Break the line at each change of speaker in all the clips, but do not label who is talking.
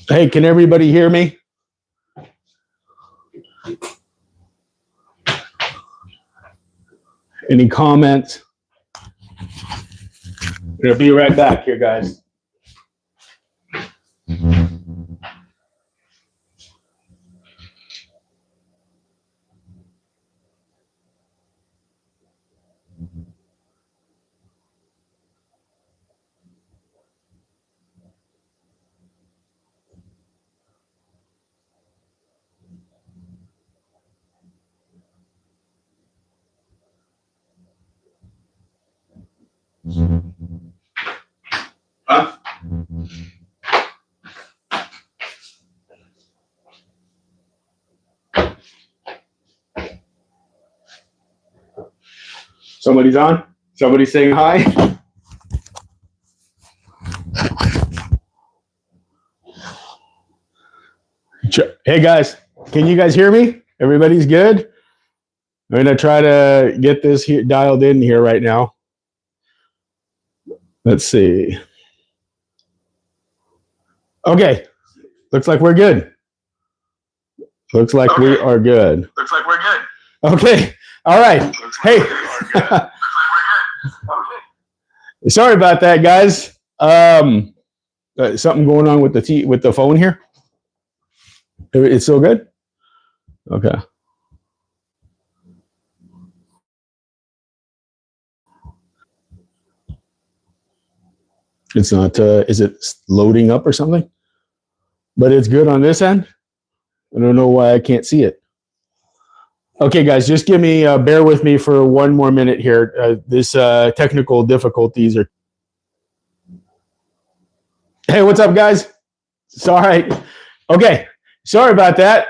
Hey, can everybody hear me? Any comments? I'll be right back here, guys. Huh? Somebody's on? Somebody's saying hi? Hey, guys, can you guys hear me? Everybody's good? I'm going to try to get this here, dialed in here right now. Let's see. Okay, looks like we're good. Looks like we are good.
Looks like we're good.
Okay, all right. Hey. Sorry about that, guys. Something going on with the phone here. It's still good? Okay. It's not, is it loading up or something? But it's good on this end? I don't know why I can't see it. Okay, guys, just bear with me for one more minute here. This technical difficulties are. Hey, what's up, guys? Sorry. Okay, sorry about that.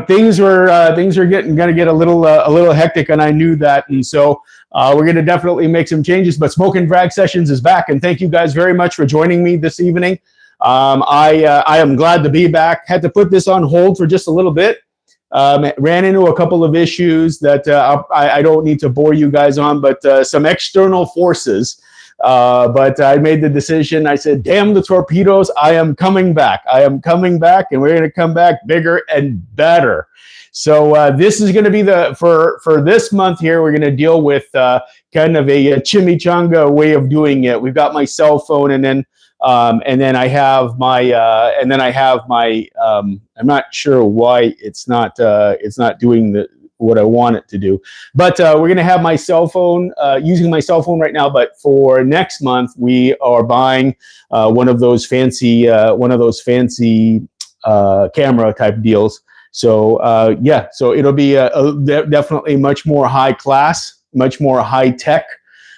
Things are gonna get a little hectic, and I knew that, and so we're gonna definitely make some changes. But Smoke and Drag Sessions is back, and thank you guys very much for joining me this evening. I am glad to be back. Had to put this on hold for just a little bit. Ran into a couple of issues that I don't need to bore you guys on, but some external forces. But I made the decision. I said, damn the torpedoes. I am coming back. I am coming back, and we're going to come back bigger and better. So this is going to be for this month here, we're going to deal with kind of a chimichanga way of doing it. We've got my cell phone, and then I have my I'm not sure why it's not doing what I want it to do, but we're going to have my cell phone, using my cell phone right now. But for next month, we are buying one of those fancy camera type deals. So yeah, so it'll be definitely much more high class, much more high tech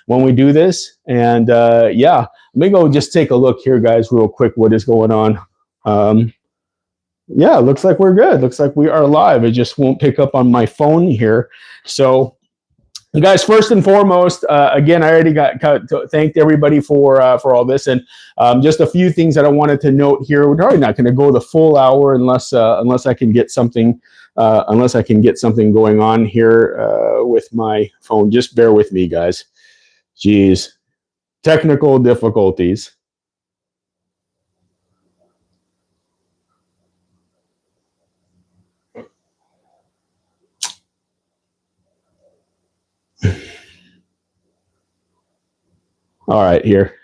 when we do this. And yeah, let me go just take a look here, guys, real quick. What is going on? Yeah, looks like we're good. Looks like we are live. It just won't pick up on my phone here. So, guys, first and foremost, again, I already thanked everybody for all this, and just a few things that I wanted to note here. We're probably not going to go the full hour unless I can get something going on here with my phone. Just bear with me, guys. Jeez, technical difficulties. All right, here.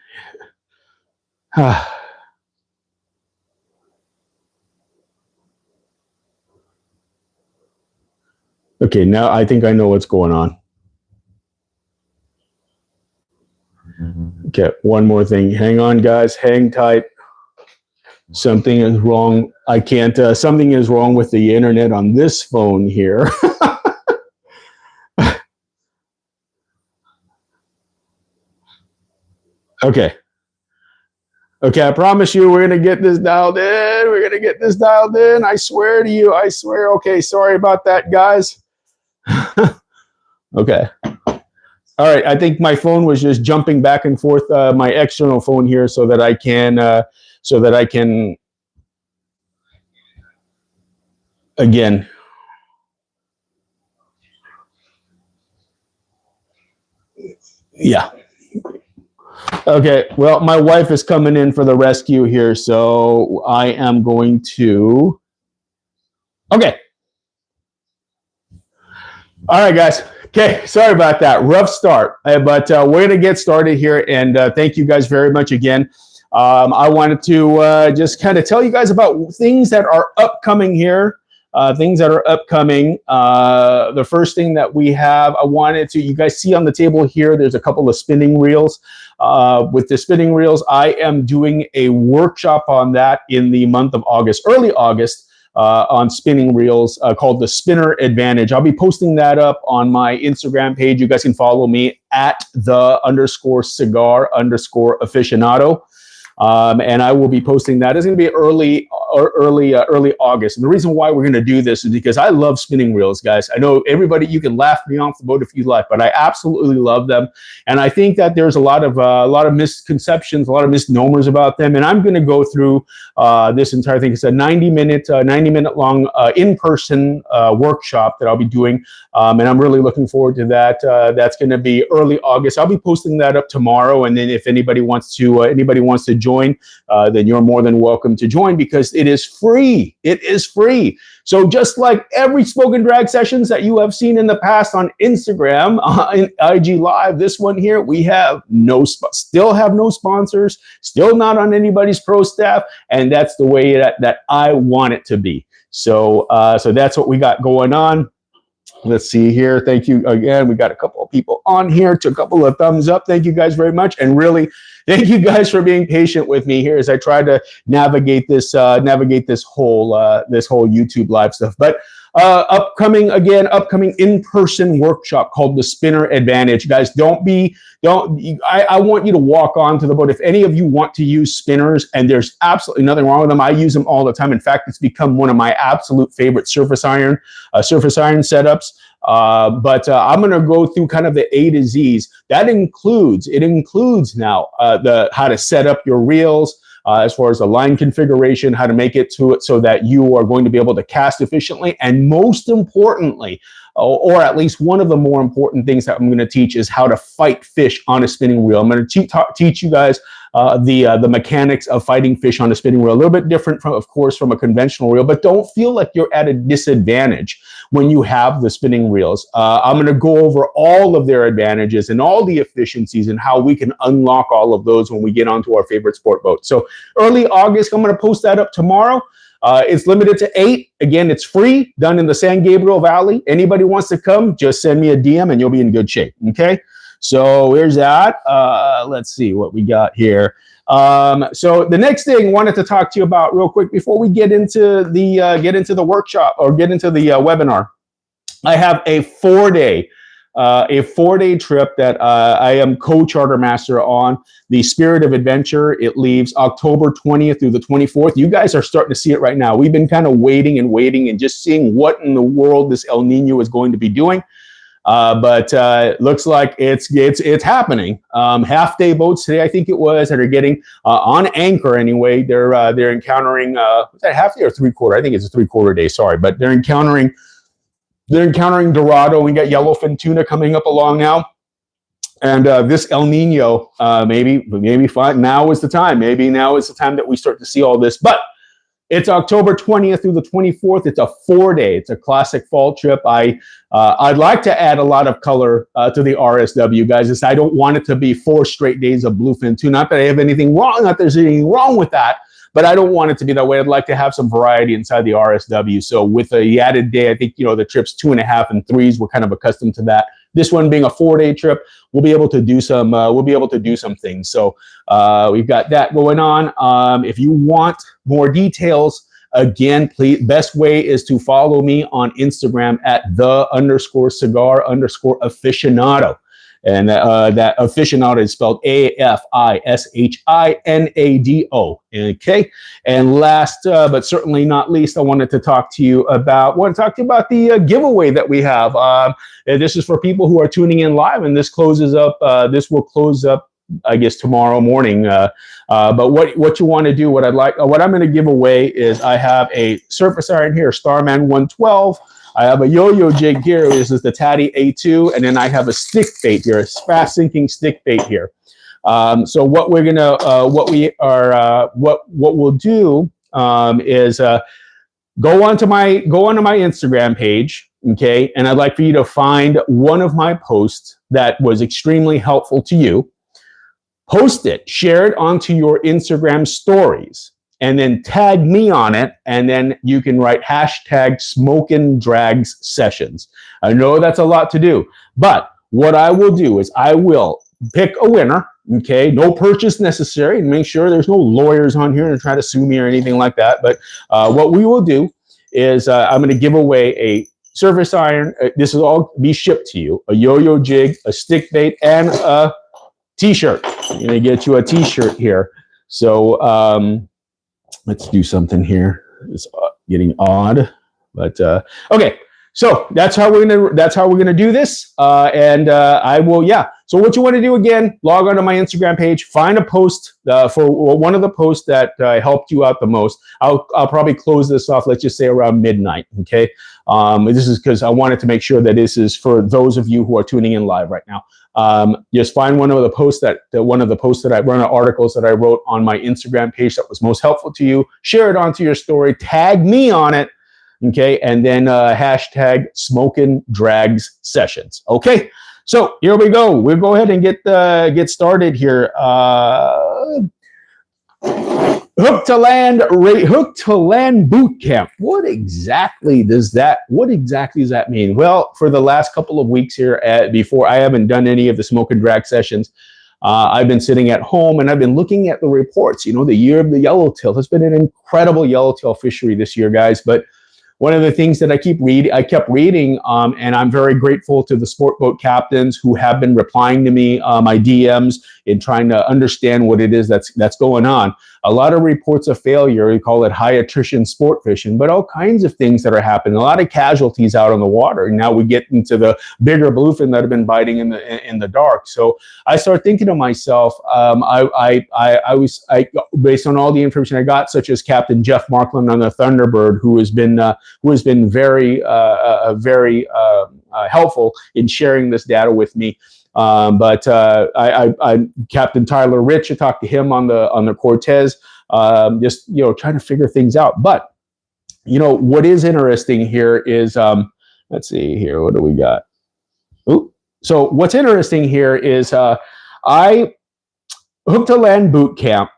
Okay, now I think I know what's going on. Okay, one more thing. Hang on, guys. Hang tight. Something is wrong. I can't. Something is wrong with the internet on this phone here. Okay. Okay, I promise you we're going to get this dialed in. We're going to get this dialed in. I swear to you. I swear. Okay, sorry about that, guys. Okay. All right, I think my phone was just jumping back and forth, my external phone here, so that I can again. Yeah. Okay, well, my wife is coming in for the rescue here, so I am going to. Okay, all right, guys. Okay, sorry about that. Rough start, but we're going to get started here, and thank you guys very much again. I wanted to just kind of tell you guys about things that are upcoming here. Things that are upcoming. The first thing that we have, I wanted to, you guys see on the table here, there's a couple of spinning reels. With the spinning reels, I am doing a workshop on that in the month of August, early August. On spinning reels called the Spinner Advantage. I'll be posting that up on my Instagram page. You guys can follow me at _cigar_aficionado. And I will be posting that. It's going to be early August. And the reason why we're going to do this is because I love spinning reels, guys. I know everybody, you can laugh me off the boat if you like, but I absolutely love them. And I think that there's a lot of misconceptions, a lot of misnomers about them. And I'm going to go through this entire thing. It's a 90-minute long in-person workshop that I'll be doing. And I'm really looking forward to that. That's going to be early August. I'll be posting that up tomorrow. And then if anybody wants to join, then you're more than welcome to join because it is free. It is free. So just like every Spoken Drag sessions that you have seen in the past on Instagram, in IG Live, this one here, we have still have no sponsors, still not on anybody's pro staff, and that's the way that I want it to be. So so that's what we got going on. Let's see here. Thank you again. We got a couple of people on here to a couple of thumbs up. Thank you guys very much. And really, thank you guys for being patient with me here as I try to navigate this whole YouTube live stuff. But upcoming in-person workshop called the Spinner Advantage. Guys, I want you to walk onto the boat. If any of you want to use spinners, and there's absolutely nothing wrong with them, I use them all the time. In fact, it's become one of my absolute favorite surface iron setups. But I'm going to go through kind of the A to Z's. It includes now how to set up your reels, as far as the line configuration, how to make it so that you are going to be able to cast efficiently. And most importantly, or at least one of the more important things that I'm going to teach is how to fight fish on a spinning reel. I'm going to teach you guys the mechanics of fighting fish on a spinning reel. A little bit different, of course, from a conventional reel, but don't feel like you're at a disadvantage when you have the spinning reels. I'm going to go over all of their advantages and all the efficiencies and how we can unlock all of those when we get onto our favorite sport boat. So early August, I'm going to post that up tomorrow. It's limited to 8. Again, it's free, done in the San Gabriel Valley. Anybody wants to come, just send me a DM and you'll be in good shape. Okay. So here's that. Let's see what we got here. So the next thing I wanted to talk to you about real quick before we get into the workshop or get into the webinar. I have a 4-day trip that I am co-charter master on, the Spirit of Adventure. It leaves October 20th through the 24th. You guys are starting to see it right now. We've been kind of waiting and just seeing what in the world this El Nino is going to be doing. But looks like it's happening. Half-day boats today, I think it was, that are getting on anchor anyway. They're encountering was that half-day or three-quarter? I think it's a three-quarter day. Sorry, but they're encountering Dorado. We got yellowfin tuna coming up along now. And this El Nino, maybe fine. Now is the time. Maybe now is the time that we start to see all this. But it's October 20th through the 24th. It's a 4-day. It's a classic fall trip. I'd like to add a lot of color to the RSW, guys. I don't want it to be 4 straight days of bluefin tuna. Not that I have anything wrong. Not that there's anything wrong with that. But I don't want it to be that way. I'd like to have some variety inside the RSW. So with the added day, I think, the trips 2.5 and 3s, we're kind of accustomed to that. This one being a 4-day trip, we'll be able to do some things. So we've got that going on. If you want more details, again, please, best way is to follow me on Instagram at _cigar_aficionado. And that aficionado is spelled AFISHINADO. Okay. And last but certainly not least, I wanted to talk to you about the giveaway that we have. This is for people who are tuning in live, and this closes up. This will close up, I guess, tomorrow morning. But what you want to do, what I'm going to give away is I have a surface iron here, Starman 112. I have a yo-yo jig here. This is the Taddy A2, and then I have a stick bait here, a fast sinking stick bait here. So what we're gonna, what we'll do is go onto my Instagram page, okay? And I'd like for you to find one of my posts that was extremely helpful to you. Post it, share it onto your Instagram stories, and then tag me on it, and then you can write hashtag Smokin' Drags Sessions. I know that's a lot to do, but what I will do is I will pick a winner, okay? No purchase necessary, and make sure there's no lawyers on here to try to sue me or anything like that. But what we will do is I'm going to give away a surface iron. This will all be shipped to you, a yo-yo jig, a stick bait, and a t-shirt. I'm going to get you a t-shirt here. So let's do something here. It's getting odd, but okay. So that's how we're gonna do this. I will, yeah. So what you want to do again? Log on to my Instagram page, find a post for one of the posts that helped you out the most. I'll probably close this off. Let's just say around midnight. Okay. This is because I wanted to make sure that this is for those of you who are tuning in live right now. Just find one of the posts that one of articles that I wrote on my Instagram page that was most helpful to you. Share it onto your story. Tag me on it. Okay, and then hashtag Smokin' Drags Sessions. Okay, so here we go. We'll go ahead and get started here. Hook to land boot camp. What exactly does that mean? Well, for the last couple of weeks here, before I haven't done any of the Smokin' Drag sessions, I've been sitting at home and I've been looking at the reports. You know, the year of the yellowtail. It's been an incredible yellowtail fishery this year, guys. But one of the things that I kept reading, and I'm very grateful to the sport boat captains who have been replying to me, my DMs, in trying to understand what it is that's going on. A lot of reports of failure. We call it high attrition sport fishing, but all kinds of things that are happening. A lot of casualties out on the water. And now we get into the bigger bluefin that have been biting in the dark. So I started thinking to myself, based on all the information I got, such as Captain Jeff Markland on the Thunderbird, who has been very helpful in sharing this data with me. Captain Tyler Rich, I talked to him on the Cortez, just, you know, trying to figure things out. But, you know, what is interesting here is, let's see here, what do we got? Ooh. So what's interesting here is, Hook to Land Boot Camp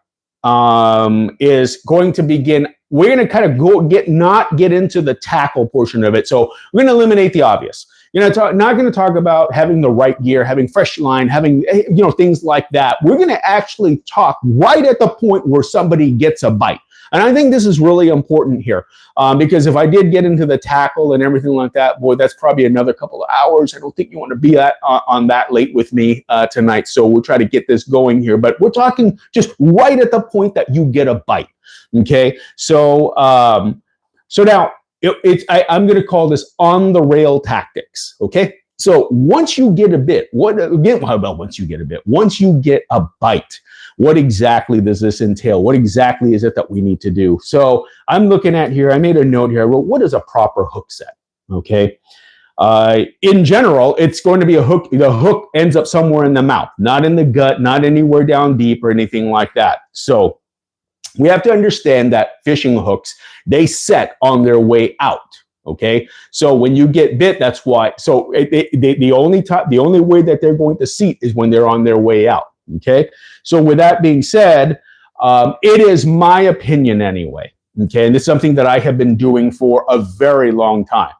is going to begin. We're going to kind of not get into the tackle portion of it. So we're going to eliminate the obvious. You know, not going to talk about having the right gear, having fresh line, having, you know, things like that. We're going to actually talk right at the point where somebody gets a bite. And I think this is really important here, because if I did get into the tackle and everything like that, boy, that's probably another couple of hours. I don't think you want to be on that late with me tonight. So we'll try to get this going here. But we're talking just right at the point that you get a bite. Okay, so now I'm going to call this on the rail tactics. Okay, so once you get a bit, once you get a bite, what exactly does this entail? What exactly is it that we need to do? So I'm looking at here. I made a note here. I wrote, what is a proper hook set? Okay. In general, it's going to be a hook. The hook ends up somewhere in the mouth, not in the gut, not anywhere down deep or anything like that. So we have to understand that fishing hooks, they set on their way out. Okay, so when you get bit, that's why. So the only way that they're going to seat is when they're on their way out. Okay, so with that being said, it is my opinion anyway. Okay, and it's something that I have been doing for a very long time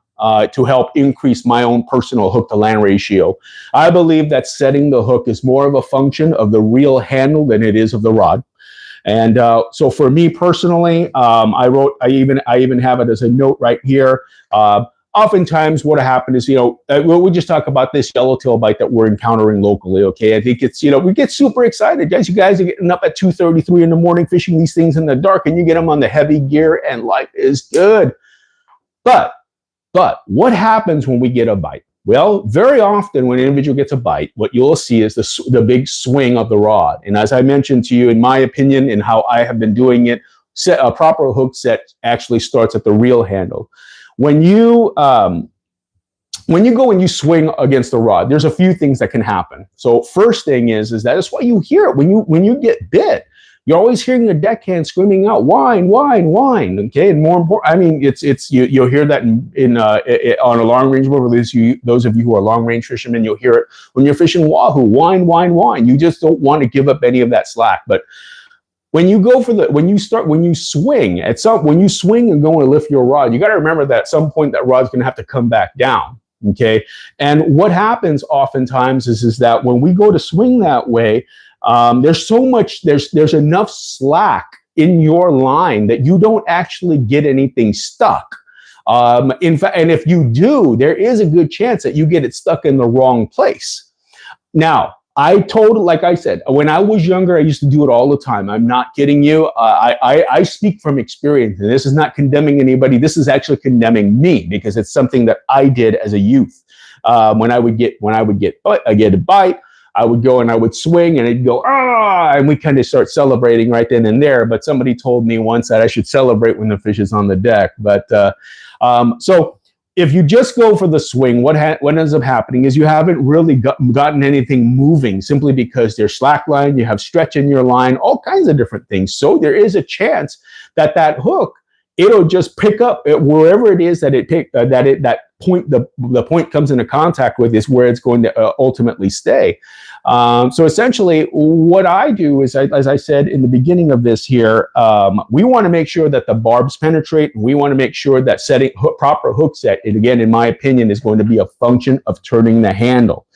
to help increase my own personal hook to land ratio. I believe that setting the hook is more of a function of the reel handle than it is of the rod. And so for me personally, I even have it as a note right here. Oftentimes what happened is, you know, we just talk about this yellowtail bite that we're encountering locally. Okay. I think it's, you know, we get super excited, guys. You guys are getting up at 2:33 in the morning, fishing these things in the dark, and you get them on the heavy gear and life is good. But what happens when we get a bite? Well, very often when an individual gets a bite, what you'll see is the big swing of the rod. And as I mentioned to you, in my opinion, and how I have been doing it, a proper hook set actually starts at the reel handle. When you when you go and you swing against the rod, there's a few things that can happen. So first thing is that's why you hear it when you get bit. You're always hearing the deckhand screaming out, whine, whine, whine. Okay, and more important, I mean, you'll hear that on a long range boat. Those of you who are long range fishermen, you'll hear it when you're fishing wahoo, whine, whine, whine. You just don't want to give up any of that slack. But when you swing and go and lift your rod, you got to remember that at some point that rod's going to have to come back down. Okay, and what happens oftentimes is that when we go to swing that way, there's enough slack in your line that you don't actually get anything stuck. In fact, and if you do, there is a good chance that you get it stuck in the wrong place. Now, like I said, when I was younger, I used to do it all the time. I'm not kidding you. I speak from experience, and this is not condemning anybody. This is actually condemning me because it's something that I did as a youth. When I would get a bite, I would go and I would swing and it'd go, and we kind of start celebrating right then and there. But somebody told me once that I should celebrate when the fish is on the deck. But so if you just go for the swing, what ends up happening is you haven't really gotten anything moving simply because there's slack line, you have stretch in your line, all kinds of different things. So there is a chance that hook, it'll just pick up wherever it is that the point comes into contact with is where it's going to ultimately stay. So essentially what I do is, as I said in the beginning of this here, we want to make sure that the barbs penetrate. We want to make sure that setting proper hook set, and again, in my opinion, is going to be a function of turning the handle.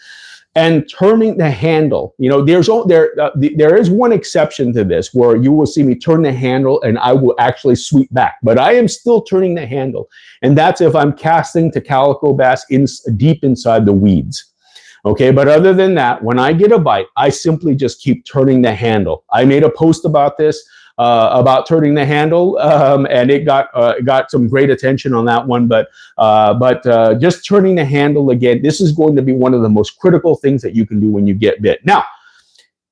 And turning the handle, there is one exception to this where you will see me turn the handle and I will actually sweep back, but I am still turning the handle. And that's if I'm casting to calico bass deep inside the weeds. Okay, but other than that, when I get a bite, I simply just keep turning the handle. I made a post about this, about turning the handle, and it got some great attention on that one. But just turning the handle again, this is going to be one of the most critical things that you can do when you get bit. Now,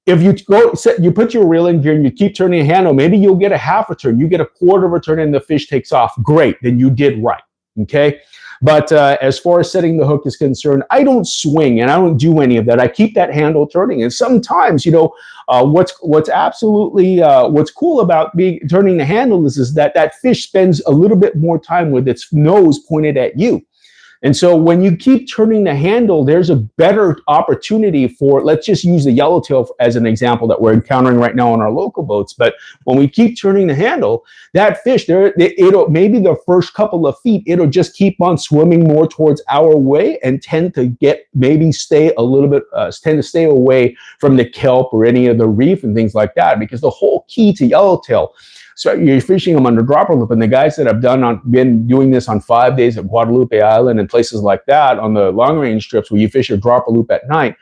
if you put your reel in gear and you keep turning the handle, maybe you'll get a half a turn, you get a quarter of a turn, and the fish takes off. Great, then you did right. Okay. But as far as setting the hook is concerned, I don't swing and I don't do any of that. I keep that handle turning. And sometimes, what's cool about turning the handle is that fish spends a little bit more time with its nose pointed at you. And so when you keep turning the handle, there's a better opportunity for, let's just use the yellowtail as an example that we're encountering right now on our local boats. But when we keep turning the handle, that fish, it'll maybe the first couple of feet, it'll just keep on swimming more towards our way and tend to stay away from the kelp or any of the reef and things like that. Because the whole key to yellowtail, so you're fishing them under dropper loop, and the guys that have been doing this on 5 days at Guadalupe Island and places like that on the long range trips where you fish your dropper loop at night,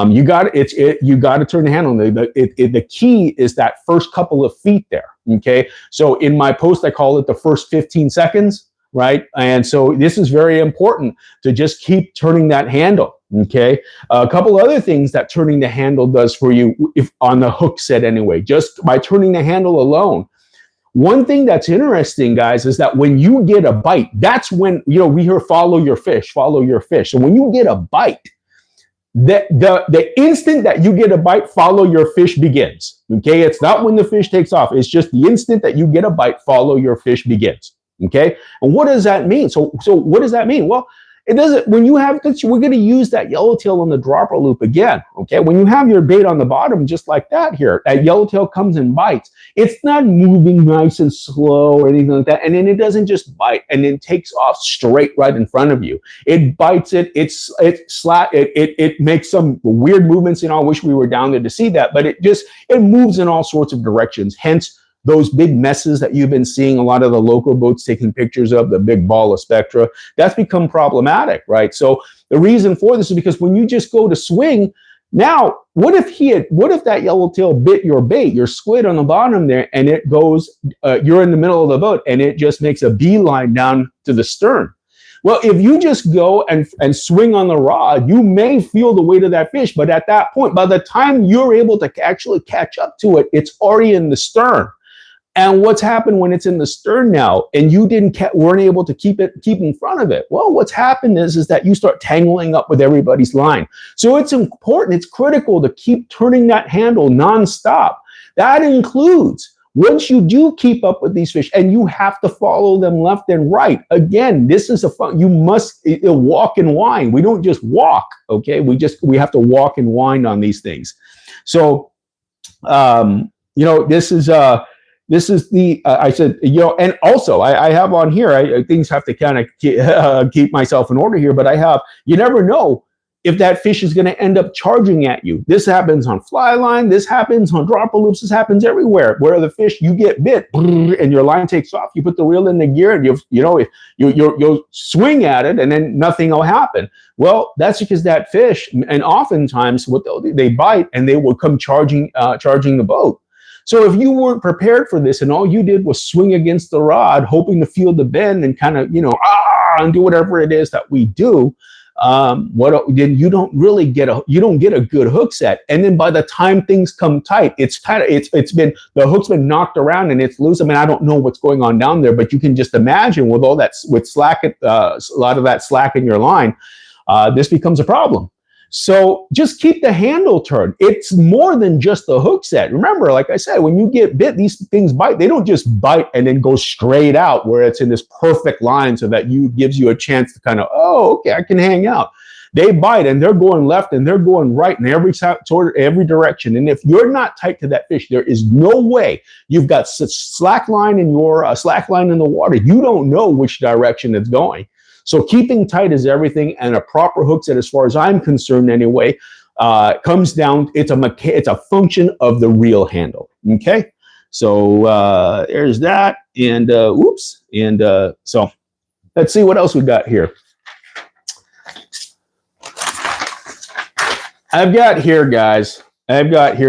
you got to turn the handle. The key is that first couple of feet there. Okay, so in my post I call it the first 15 seconds, right? And so this is very important to just keep turning that handle. Okay, a couple other things that turning the handle does for you, if on the hook set anyway, just by turning the handle alone. One thing that's interesting, guys, is that when you get a bite, that's when, we hear follow your fish. So when you get a bite, the instant that you get a bite, follow your fish begins. Okay, it's not when the fish takes off. It's just the instant that you get a bite, follow your fish begins. Okay, and what does that mean? So what does that mean? Well, it doesn't, we're going to use that yellowtail on the dropper loop again. Okay, when you have your bait on the bottom, just like that here, that yellowtail comes and bites. It's not moving nice and slow or anything like that. And then it doesn't just bite and then takes off straight right in front of you. It bites it, it makes some weird movements. I wish we were down there to see that, but it moves in all sorts of directions. Hence, those big messes that you've been seeing a lot of the local boats taking pictures of, the big ball of spectra, that's become problematic, right? So the reason for this is because when you just go to swing, now, what if that yellowtail bit your bait, your squid on the bottom there, and it goes, you're in the middle of the boat, and it just makes a beeline down to the stern? Well, if you just go and swing on the rod, you may feel the weight of that fish, but at that point, by the time you're able to actually catch up to it, it's already in the stern. And what's happened when it's in the stern now and you weren't able to keep in front of it? Well, what's happened is that you start tangling up with everybody's line. So it's important, it's critical to keep turning that handle nonstop. That includes once you do keep up with these fish, and you have to follow them left and right. Again, this is you must walk and wind. We don't just walk, okay? We have to walk and wind on these things. So, this is the, I said, and also I have on here, things have to kind of keep myself in order here, but you never know if that fish is going to end up charging at you. This happens on fly line. This happens on dropper loops. This happens everywhere. Where the fish, you get bit and your line takes off. You put the reel in the gear and you'll swing at it and then nothing will happen. Well, that's because that fish, and oftentimes they bite and they will come charging the boat. So if you weren't prepared for this and all you did was swing against the rod, hoping to feel the bend and kind of, and do whatever it is that we do, then you don't really get a good hook set. And then by the time things come tight, the hook's been knocked around and it's loose. I mean, I don't know what's going on down there, but you can just imagine with all that, with slack, a lot of that slack in your line, this becomes a problem. So just keep the handle turned. It's more than just the hook set. Remember, like I said, when you get bit, these things bite. They don't just bite and then go straight out where it's in this perfect line so that gives you a chance to kind of, okay, I can hang out. They bite and they're going left and they're going right in every direction. And if you're not tight to that fish, there is no way. You've got such slack line in the water. You don't know which direction it's going. So keeping tight is everything, and a proper hook set, as far as I'm concerned anyway, comes down, it's a function of the reel handle, okay? So there's that, and so let's see what else we got here. I've got here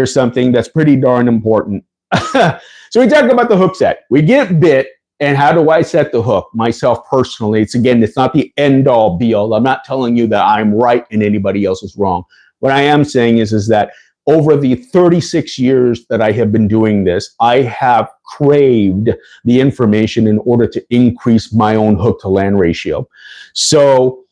something that's pretty darn important. So we talked about the hook set. We get bit. And how do I set the hook? Myself personally, it's not the end all be all. I'm not telling you that I'm right and anybody else is wrong. What I am saying is that over the 36 years that I have been doing this, I have craved the information in order to increase my own hook to land ratio. So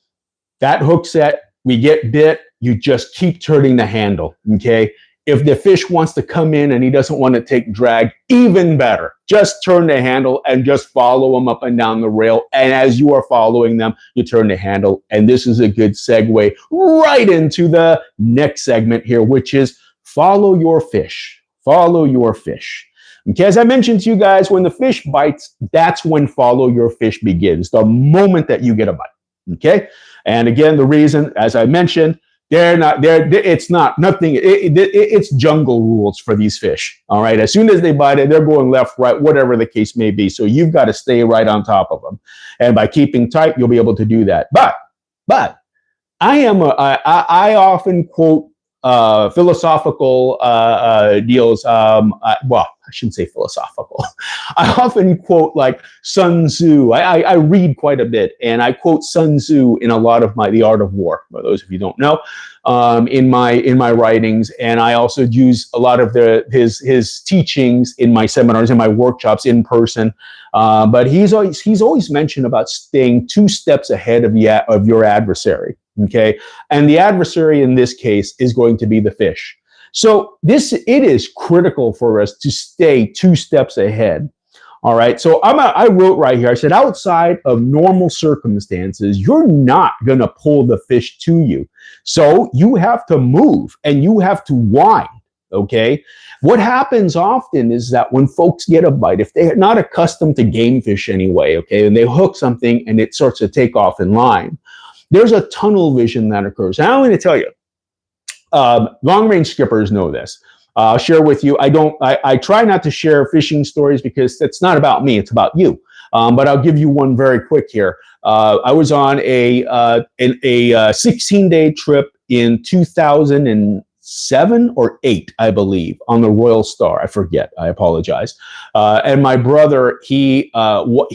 that hook set, we get bit, you just keep turning the handle, okay? If the fish wants to come in and he doesn't want to take drag, even better. Just turn the handle and just follow him up and down the rail. And as you are following them, you turn the handle. And this is a good segue right into the next segment here, which is follow your fish. Follow your fish. Okay, as I mentioned to you guys, when the fish bites, that's when follow your fish begins, the moment that you get a bite. Okay, and again, the reason, as I mentioned, it's jungle rules for these fish. All right. As soon as they bite it, they're going left, right, whatever the case may be. So you've got to stay right on top of them. And by keeping tight, you'll be able to do that. But I often quote philosophical deals. I shouldn't say philosophical. I often quote like Sun Tzu. I read quite a bit, and I quote Sun Tzu in a lot of The Art of War, for those of you who don't know, in my writings. And I also use a lot of his teachings in my seminars, in my workshops in person. But he's always mentioned about staying 2 steps ahead of your adversary. Okay, and the adversary in this case is going to be the fish. So it is critical for us to stay 2 steps ahead. All right. So I wrote right here. I said, outside of normal circumstances, you're not going to pull the fish to you. So you have to move and you have to wind. Okay. What happens often is that when folks get a bite, if they're not accustomed to game fish anyway, okay, and they hook something and it starts to take off in line, there's a tunnel vision that occurs. And I'm going to tell you, long-range skippers know this. I'll share with you. I try not to share fishing stories because it's not about me, it's about you. But I'll give you one very quick here. I was on a 16-day trip in 2007 or 8, I believe, on the Royal Star. I forget. I apologize. And my brother, he was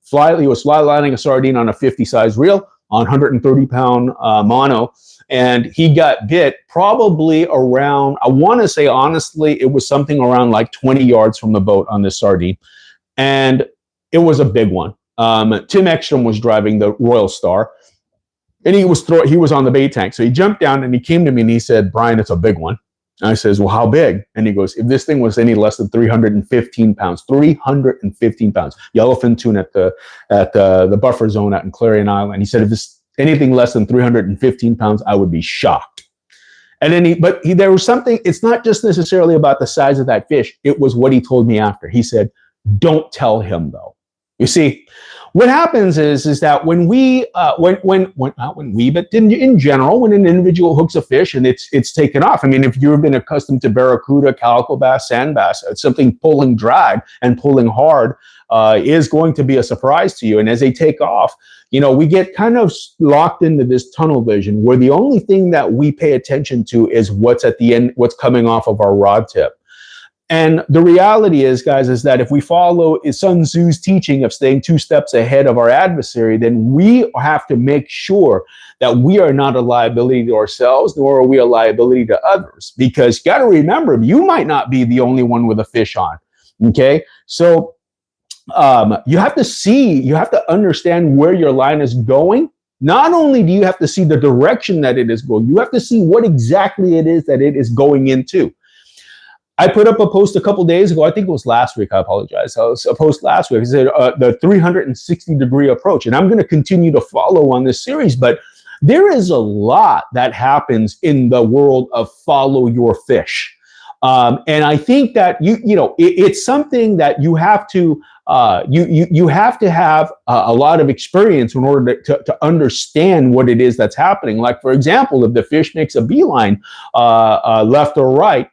fly lining a sardine on a 50 size reel. on 130-pound mono, and he got bit probably around, I want to say honestly, it was something around like 20 yards from the boat on this sardine, and it was a big one. Tim Ekstrom was driving the Royal Star, and he was on the bait tank. So he jumped down and he came to me and he said, "Brian, it's a big one." And I says, "Well, how big?" And he goes, "If this thing was any less than 315 pounds, 315 pounds, yellowfin tuna at the buffer zone out in Clarion Island." He said, "If it's anything less than 315 pounds, I would be shocked." And then there was something, it's not just necessarily about the size of that fish. It was what he told me after. He said, "Don't tell him though." You see, what happens is that when we, not when we, but in general, when an individual hooks a fish and it's taken off. I mean, if you've been accustomed to barracuda, calico bass, sand bass, something pulling drag and pulling hard is going to be a surprise to you. And as they take off, we get kind of locked into this tunnel vision where the only thing that we pay attention to is what's at the end, what's coming off of our rod tip. And the reality is, guys, is that if we follow Sun Tzu's teaching of staying 2 steps ahead of our adversary, then we have to make sure that we are not a liability to ourselves, nor are we a liability to others. Because you got to remember, you might not be the only one with a fish on. Okay, so you have to understand where your line is going. Not only do you have to see the direction that it is going, you have to see what exactly it is that it is going into. I put up a post a couple days ago. I think it was last week. I apologize. It was a post last week. It said the 360-degree approach. And I'm going to continue to follow on this series. But there is a lot that happens in the world of follow your fish. And I think that it's something that you have to you have to have a lot of experience in order to understand what it is that's happening. Like, for example, if the fish makes a beeline left or right,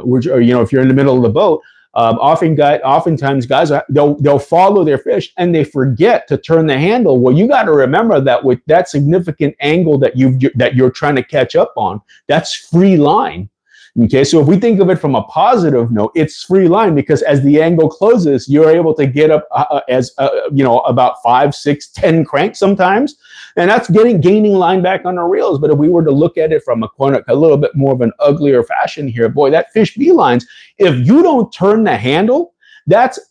which, if you're in the middle of the boat, oftentimes guys, they'll follow their fish and they forget to turn the handle. Well, you got to remember that with that significant angle that you're trying to catch up on, that's free line. Okay, so if we think of it from a positive note, it's free line, because as the angle closes, you're able to get up about 5, 6, 10 cranks sometimes, and that's gaining line back on the reels. But if we were to look at it from a little bit more of an uglier fashion here, boy, that fish beelines, if you don't turn the handle,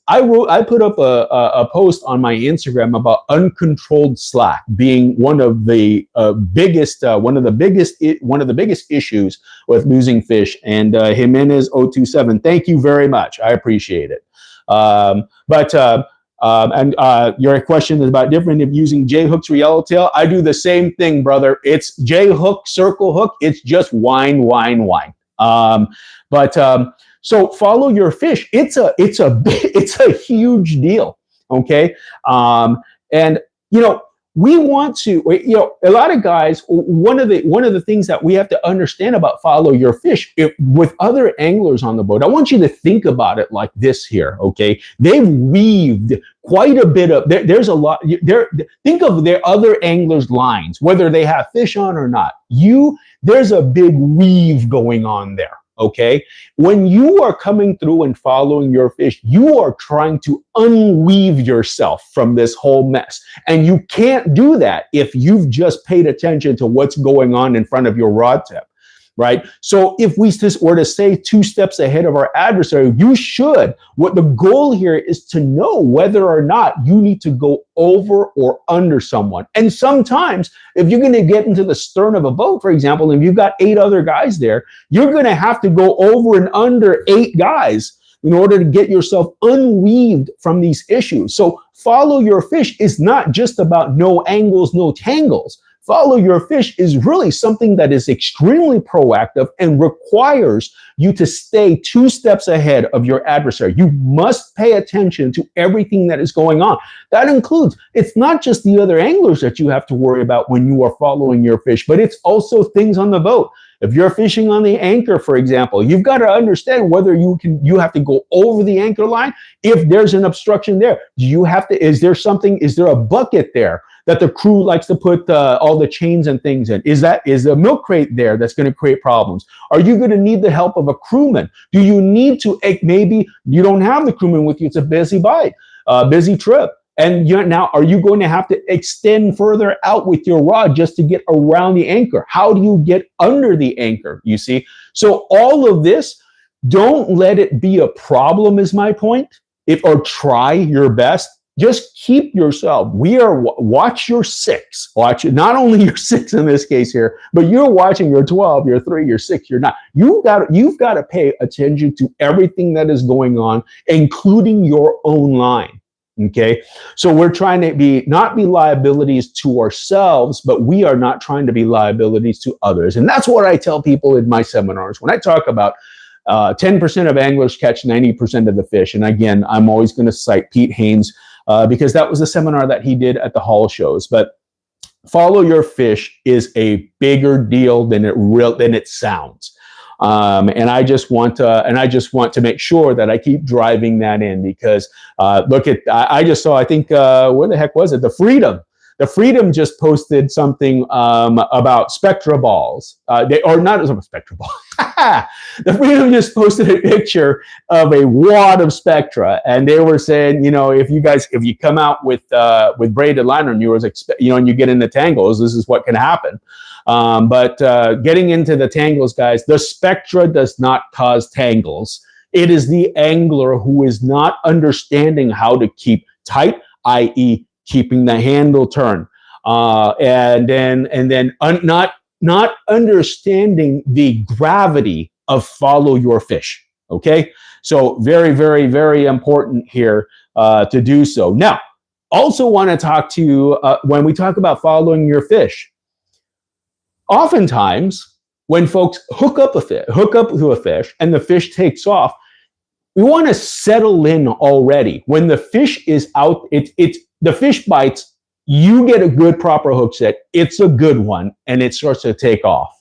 I put up a post on my Instagram about uncontrolled slack being one of the biggest issues with losing fish. And Jimenez 027, thank you very much. I appreciate it. Your question is about different if using J hooks or yellowtail. I do the same thing, brother. It's J hook, circle hook. It's just wine. So follow your fish. It's a huge deal. Okay. We want to, a lot of guys, one of the things that we have to understand about follow your fish with other anglers on the boat, I want you to think about it like this here. Okay. They've weaved quite a bit of, there's a lot there. Think of their other anglers' lines, whether they have fish on or not. There's a big weave going on there. Okay, when you are coming through and following your fish, you are trying to unweave yourself from this whole mess. And you can't do that if you've just paid attention to what's going on in front of your rod tip, right? So if we were to stay 2 steps ahead of our adversary, what the goal here is to know whether or not you need to go over or under someone. And sometimes if you're going to get into the stern of a boat, for example, and you've got 8 other guys there, you're going to have to go over and under 8 guys in order to get yourself unweaved from these issues. So follow your fish is not just about no angles, no tangles. Follow your fish is really something that is extremely proactive and requires you to stay 2 steps ahead of your adversary. You must pay attention to everything that is going on. That includes, it's not just the other anglers that you have to worry about when you are following your fish, but it's also things on the boat. If you're fishing on the anchor, for example, you've got to understand whether you have to go over the anchor line. If there's an obstruction there, is there a bucket there that the crew likes to put all the chains and things in? Is the milk crate there that's going to create problems? Are you going to need the help of a crewman? Do you need to, maybe you don't have the crewman with you, it's a busy bite, busy trip. And now, are you going to have to extend further out with your rod just to get around the anchor? How do you get under the anchor? You see? So all of this, don't let it be a problem is my point. Or try your best. Just keep yourself. Watch your six. Watch not only your six in this case here, but you're watching your 12, your 3, your 6, your 9. You've got to pay attention to everything that is going on, including your own line. Okay, so we're trying to not be liabilities to ourselves, but we are not trying to be liabilities to others. And that's what I tell people in my seminars when I talk about 10% of anglers catch 90% of the fish. And again, I'm always going to cite Pete Haynes because that was the seminar that he did at the Hall shows. But follow your fish is a bigger deal than it sounds. And I just want to make sure that I keep driving that in because I just saw, I think, where the heck was it? The Freedom just posted something about Spectra balls. Spectra ball. The Freedom just posted a picture of a wad of Spectra, and they were saying, if you come out with braided liner and and you get into tangles, this is what can happen. But getting into the tangles, guys, the Spectra does not cause tangles. It is the angler who is not understanding how to keep tight, i.e., keeping the handle turned, and then not understanding the gravity of follow your fish. Okay, so very, very, very important here to do so. Now, also want to talk to you when we talk about following your fish. Oftentimes, when folks hook up to a fish and the fish takes off, we want to settle in already. When the fish is out, the fish bites, you get a good proper hook set, it's a good one, and it starts to take off.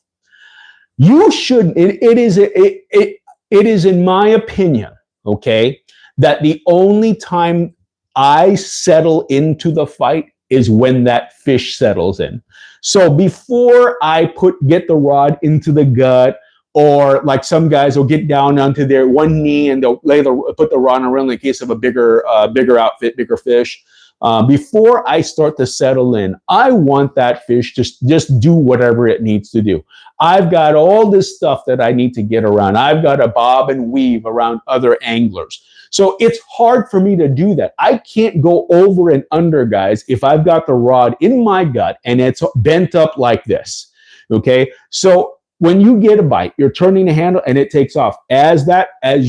You should, it is in my opinion, okay, that the only time I settle into the fight is when that fish settles in. So before I get the rod into the gut, or like some guys will get down onto their one knee and they'll put the rod around in case of a bigger outfit, bigger fish. Before I start to settle in, I want that fish to just do whatever it needs to do. I've got all this stuff that I need to get around. I've got to bob and weave around other anglers. So it's hard for me to do that. I can't go over and under, guys, if I've got the rod in my gut and it's bent up like this. Okay, so when you get a bite, you're turning the handle and it takes off. As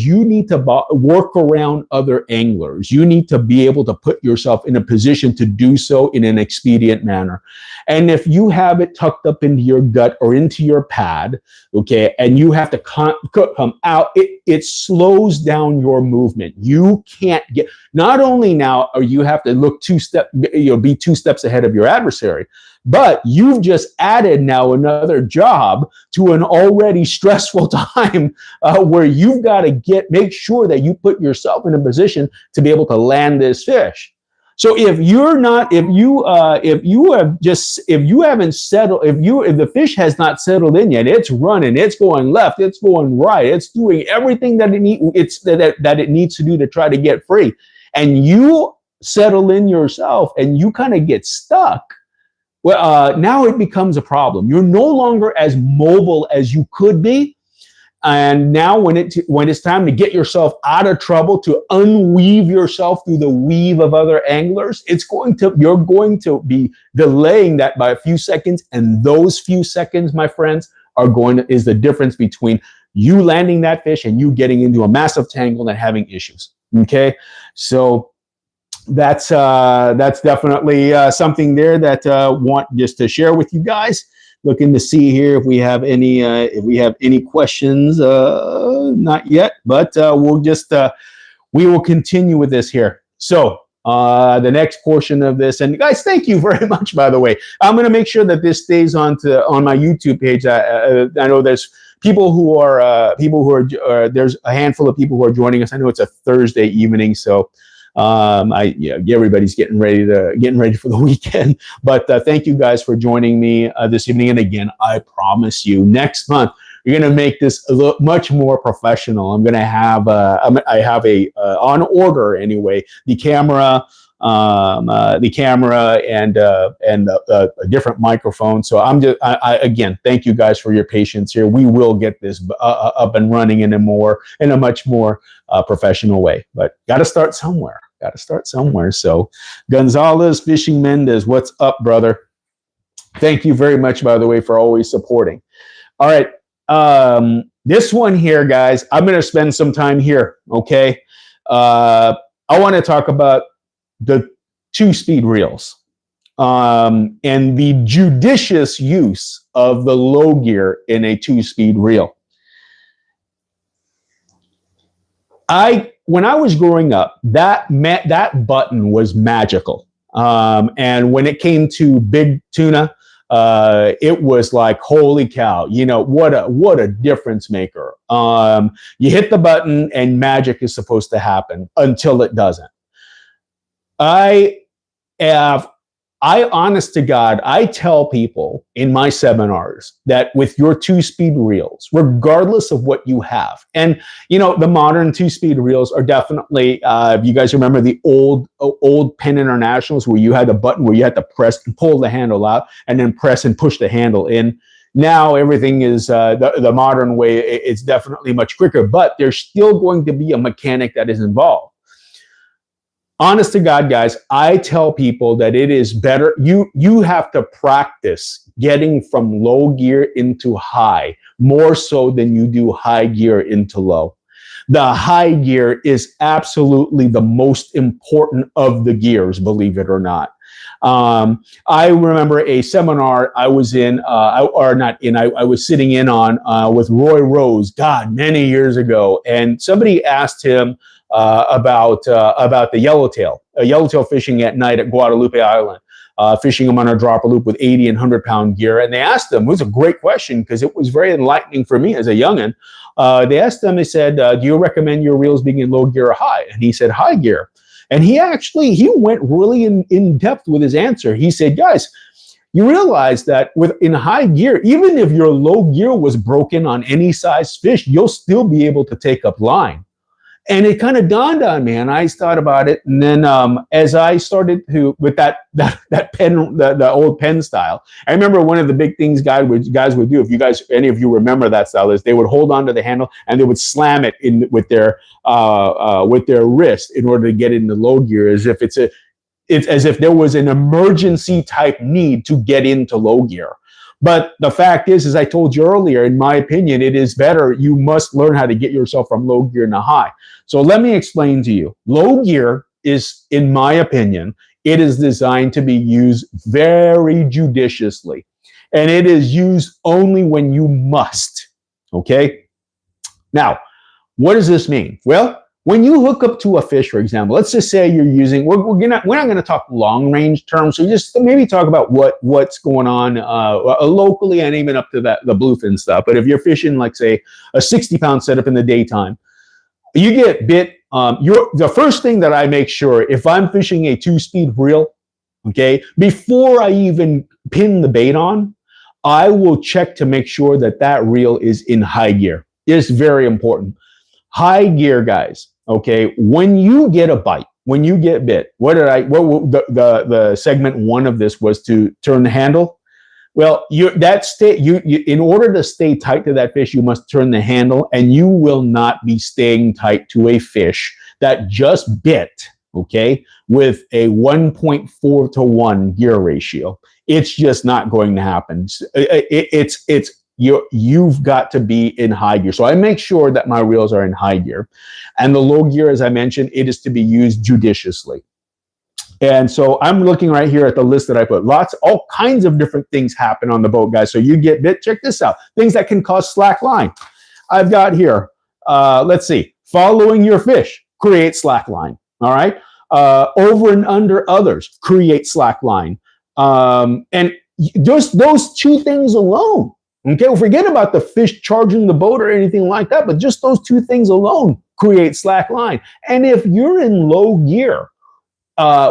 you need to work around other anglers, you need to be able to put yourself in a position to do so in an expedient manner. And if you have it tucked up into your gut or into your pad, okay, and you have to come out, it slows down your movement. You can't get, not only now are you have to be 2 steps ahead of your adversary, but you've just added now another job to an already stressful time where you've got to make sure that you put yourself in a position to be able to land this fish. So if the fish has not settled in yet, it's running, it's going left, it's going right, it's doing everything that it needs to do to try to get free, and you settle in yourself and you kind of get stuck. Well, now it becomes a problem. You're no longer as mobile as you could be. And now when it's time to get yourself out of trouble, to unweave yourself through the weave of other anglers, you're going to be delaying that by a few seconds. And those few seconds, my friends, is the difference between you landing that fish and you getting into a massive tangle and having issues. Okay. So that's definitely something there that want just to share with you guys. Looking to see here if we have any questions. Not yet, but we will continue with this here. So the next portion of this, and guys, thank you very much. By the way, I'm going to make sure that this stays on my YouTube page. I know there's people who are there's a handful of people who are joining us. I know it's a Thursday evening, so. Everybody's getting ready for the weekend, but thank you guys for joining me this evening. And again, I promise you, next month we're going to make this much more professional. I'm going to have I have on order anyway, the camera, the camera and a different microphone. So again, thank you guys for your patience here. We will get this up and running in a much more professional way, but got to start somewhere. So Gonzalez Fishing Mendez, what's up, brother? Thank you very much, by the way, for always supporting. All right. This one here, guys, I'm going to spend some time here. Okay. I want to talk about the 2-speed reels and the judicious use of the low gear in a 2-speed reel. When I was growing up, that button was magical. And when it came to big tuna, it was like, holy cow, what a difference maker. You hit the button and magic is supposed to happen until it doesn't. Honest to God, I tell people in my seminars that with your 2-speed reels, regardless of what you have, and the modern 2-speed reels are definitely, if you guys remember the old Penn Internationals where you had a button where you had to press and pull the handle out and then press and push the handle in. Now everything is the modern way. It's definitely much quicker, but there's still going to be a mechanic that is involved. Honest to God, guys, I tell people that it is better. You have to practice getting from low gear into high more so than you do high gear into low. The high gear is absolutely the most important of the gears, believe it or not. I remember a seminar I was in, I was sitting in on with Roy Rose, God, many years ago, and somebody asked him about the yellowtail fishing at night at Guadalupe Island, fishing them on a dropper loop with 80 and 100-pound gear. And they asked him, it was a great question because it was very enlightening for me as a youngin'. They asked him, they said, do you recommend your reels being in low gear or high? And he said, high gear. And he went really in depth with his answer. He said, guys, you realize that in high gear, even if your low gear was broken on any size fish, you'll still be able to take up line. And it kind of dawned on me, and I thought about it. And then as I started with that pen, the old pen style, I remember one of the big things guys would do, if any of you remember that style, is they would hold onto the handle and they would slam it in with their wrist in order to get into low gear, as if it's as if there was an emergency type need to get into low gear. But the fact is, as I told you earlier, in my opinion, it is better. You must learn how to get yourself from low gear to high. So let me explain to you. Low gear is, in my opinion, it is designed to be used very judiciously. And it is used only when you must. Okay? Now, what does this mean? Well, when you hook up to a fish, for example, let's just say you're using, we're not going to talk long range terms, so just maybe talk about what's going on locally and even up to the bluefin stuff. But if you're fishing, like say a 60-pound setup in the daytime, you get bit. The first thing that I make sure, if I'm fishing a 2-speed reel, okay, before I even pin the bait on, I will check to make sure that reel is in high gear. It's very important. High gear, guys. Okay, when you get a bite, when you get bit, the segment 1 of this was to turn the handle. Well, in order to stay tight to that fish, you must turn the handle, and you will not be staying tight to a fish that just bit, okay, with a 1.4 to 1 gear ratio. It's just not going to happen. You've got to be in high gear. So I make sure that my reels are in high gear. And the low gear, as I mentioned, it is to be used judiciously. And so I'm looking right here at the list that I put. All kinds of different things happen on the boat, guys. So you get bit, check this out. Things that can cause slack line. I've got here, let's see, following your fish, create slack line. All right. Over and under others, create slack line. And just those two things alone. Okay, well, forget about the fish charging the boat or anything like that, but just those two things alone create slack line. And if you're in low gear,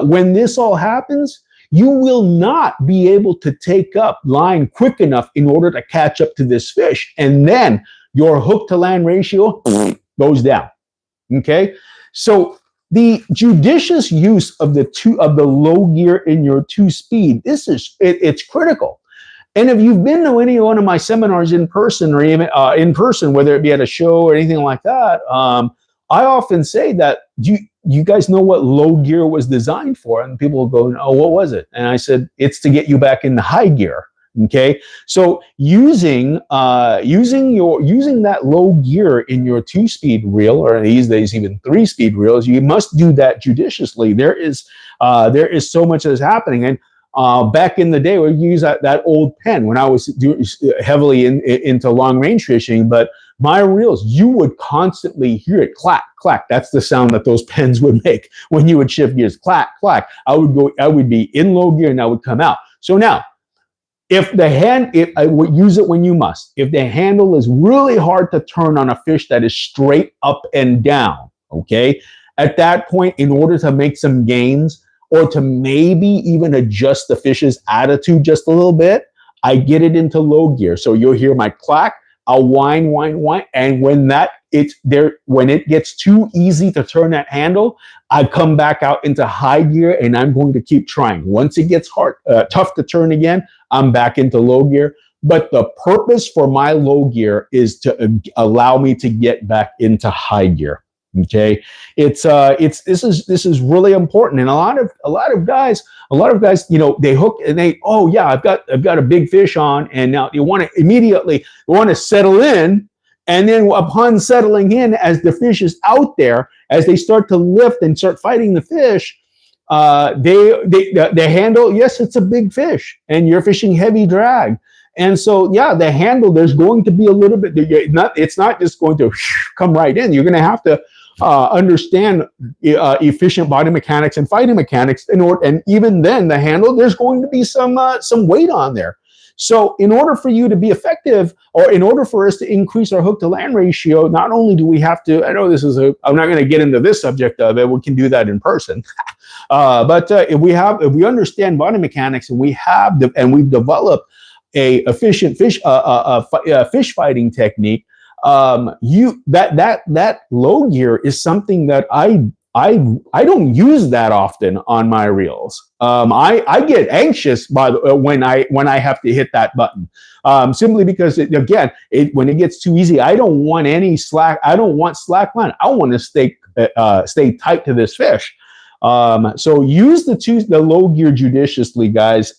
when this all happens, you will not be able to take up line quick enough in order to catch up to this fish. And then your hook to land ratio goes down. Okay, so the judicious use of the low gear in your two-speed, it's critical. And if you've been to any one of my seminars in person, or even in person, whether it be at a show or anything like that, I often say that, you guys know what low gear was designed for? And people will go, oh, what was it? And I said, it's to get you back into high gear. Okay, so using that low gear in your two-speed reel, or these days even three-speed reels, you must do that judiciously. There is so much that's happening. And back in the day, we use that old pen when I was heavily into long range fishing. But my reels, you would constantly hear it clack, clack. That's the sound that those pens would make when you would shift gears. Clack, clack. I would be in low gear and I would come out. So now, if I would use it when you must. If the handle is really hard to turn on a fish that is straight up and down, okay, at that point, in order to make some gains, or to maybe even adjust the fish's attitude just a little bit, I get it into low gear. So you'll hear my clack, I'll whine, and when it gets too easy to turn that handle, I come back out into high gear, and I'm going to keep trying. Once it gets tough to turn again, I'm back into low gear. But the purpose for my low gear is to allow me to get back into high gear. Okay, this is really important, and a lot of guys, they hook and I've got a big fish on, and now you want to settle in, and then upon settling in, as the fish is out there, as they start to lift and start fighting the fish, the handle, yes, it's a big fish, and you're fishing heavy drag. And so, the handle, there's going to be a little bit, it's not just going to come right in. You're going to have to understand efficient body mechanics and fighting mechanics, and even then, the handle, there's going to be some weight on there. So in order for you to be effective, or in order for us to increase our hook to land ratio, not only do we have to, I'm not going to get into this subject of it, we can do that in person. But if we understand body mechanics, and we've developed a efficient fish fighting technique, that low gear is something that I don't use that often on my reels. I get anxious when I have to hit that button, simply because when it gets too easy, I don't want any slack. I don't want slack line. I want to stay tight to this fish. So use the low gear judiciously, guys,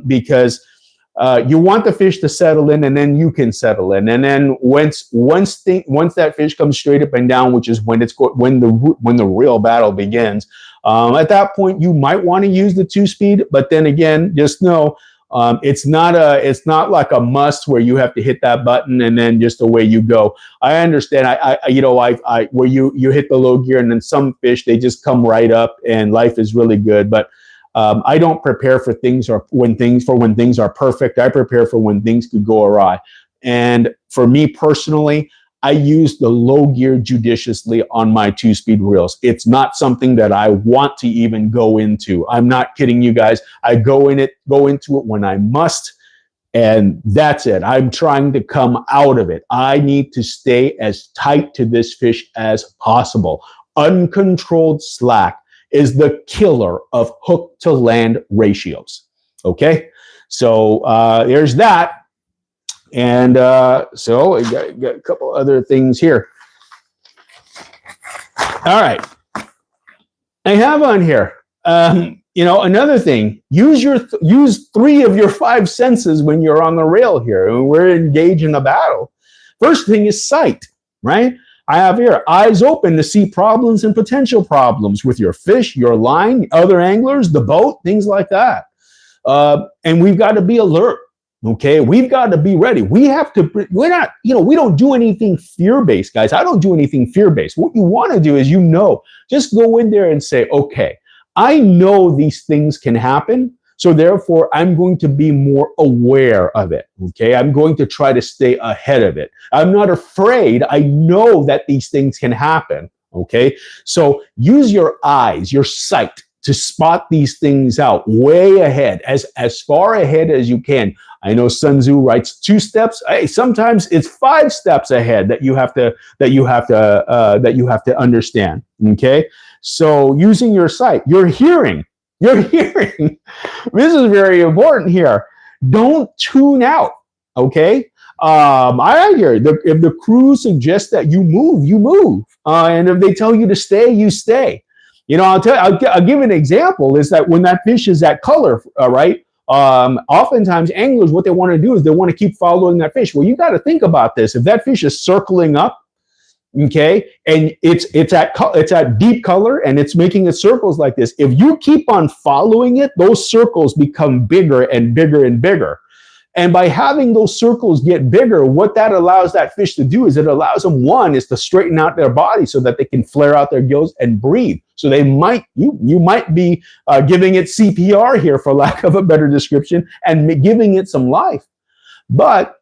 because you want the fish to settle in, and then you can settle in. And then once that fish comes straight up and down, which is when the real battle begins, at that point you might want to use the two-speed. But then again, just know it's not like a must where you have to hit that button and then just away you go. I understand. Where you hit the low gear, and then some fish, they just come right up, and life is really good. But I don't prepare for when things are perfect. I prepare for when things could go awry. And for me personally, I use the low gear judiciously on my two-speed reels. It's not something that I want to even go into. I'm not kidding you guys. I go into it when I must, and that's it. I'm trying to come out of it. I need to stay as tight to this fish as possible. Uncontrolled slack is the killer of hook to land ratios. Okay, so there's that. And so I got a couple other things here. All right, I have on here, another thing. Use 3 of your 5 senses when you're on the rail here, and we're engaged in a battle. First thing is sight, right? I have here eyes open to see problems and potential problems with your fish, your line, other anglers, the boat, things like that. And we've got to be alert. Okay, we've got to be ready. We don't do anything fear-based, guys. I don't do anything fear-based. What you want to do is, just go in there and say, okay, I know these things can happen. So therefore, I'm going to be more aware of it, okay? I'm going to try to stay ahead of it. I'm not afraid. I know that these things can happen, okay? So use your eyes, your sight, to spot these things out way ahead, as far ahead as you can. I know Sun Tzu writes 2 steps. Hey, sometimes it's 5 steps ahead that you have to understand. Okay, so using your sight, your hearing. This is very important here. Don't tune out. Okay. I hear if the crew suggests that you move, and if they tell you to stay, you stay. You know, I'll give an example. Is that when that fish is that color, right? Oftentimes anglers, what they want to do is they want to keep following that fish. Well, you got to think about this. If that fish is circling up, okay, and it's at deep color and it's making its circles like this, if you keep on following it, those circles become bigger and bigger and bigger. And by having those circles get bigger, what that allows that fish to do is it allows them, one, is to straighten out their body so that they can flare out their gills and breathe. So they might, you might be giving it CPR here, for lack of a better description, and giving it some life. But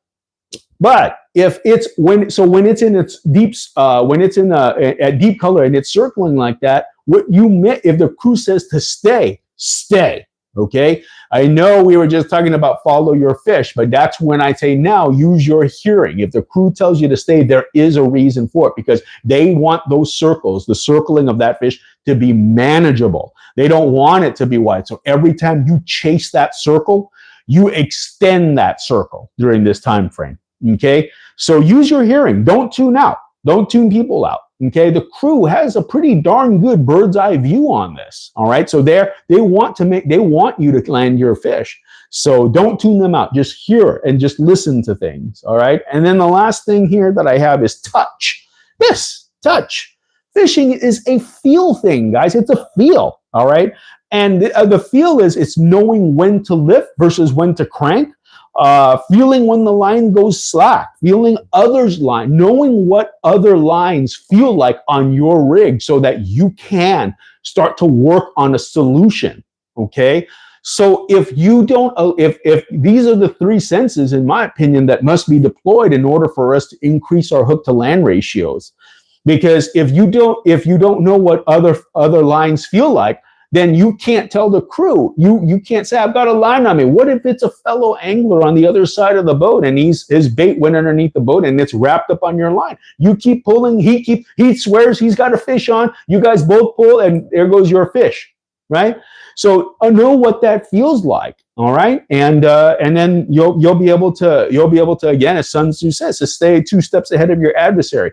if it's when it's in its deep, when it's in a deep color and it's circling like that, if the crew says to stay, stay. Okay, I know we were just talking about follow your fish, but that's when I say now use your hearing. If the crew tells you to stay, there is a reason for it, because they want those circles, the circling of that fish, to be manageable. They don't want it to be wide. So every time you chase that circle, you extend that circle during this time frame. Okay, so use your hearing. Don't tune out. Don't tune people out. Okay, the crew has a pretty darn good bird's eye view on this. All right, so they want you to land your fish. So don't tune them out. Just hear and just listen to things. All right, and then the last thing here that I have is touch. Yes, touch. Fishing is a feel thing, guys. It's a feel. All right, and the feel is it's knowing when to lift versus when to crank. Feeling when the line goes slack, feeling others' line, knowing what other lines feel like on your rig so that you can start to work on a solution. Okay. So if you don't, if these are the 3 senses, in my opinion, that must be deployed in order for us to increase our hook to land ratios. Because if you don't know what other lines feel like, then you can't tell the crew. You can't say, I've got a line on me. What if it's a fellow angler on the other side of the boat and his bait went underneath the boat and it's wrapped up on your line? You keep pulling, he swears he's got a fish on, you guys both pull, and there goes your fish, right? So know what that feels like, all right? And then you'll be able to, again, as Sun Tzu says, to stay 2 steps ahead of your adversary.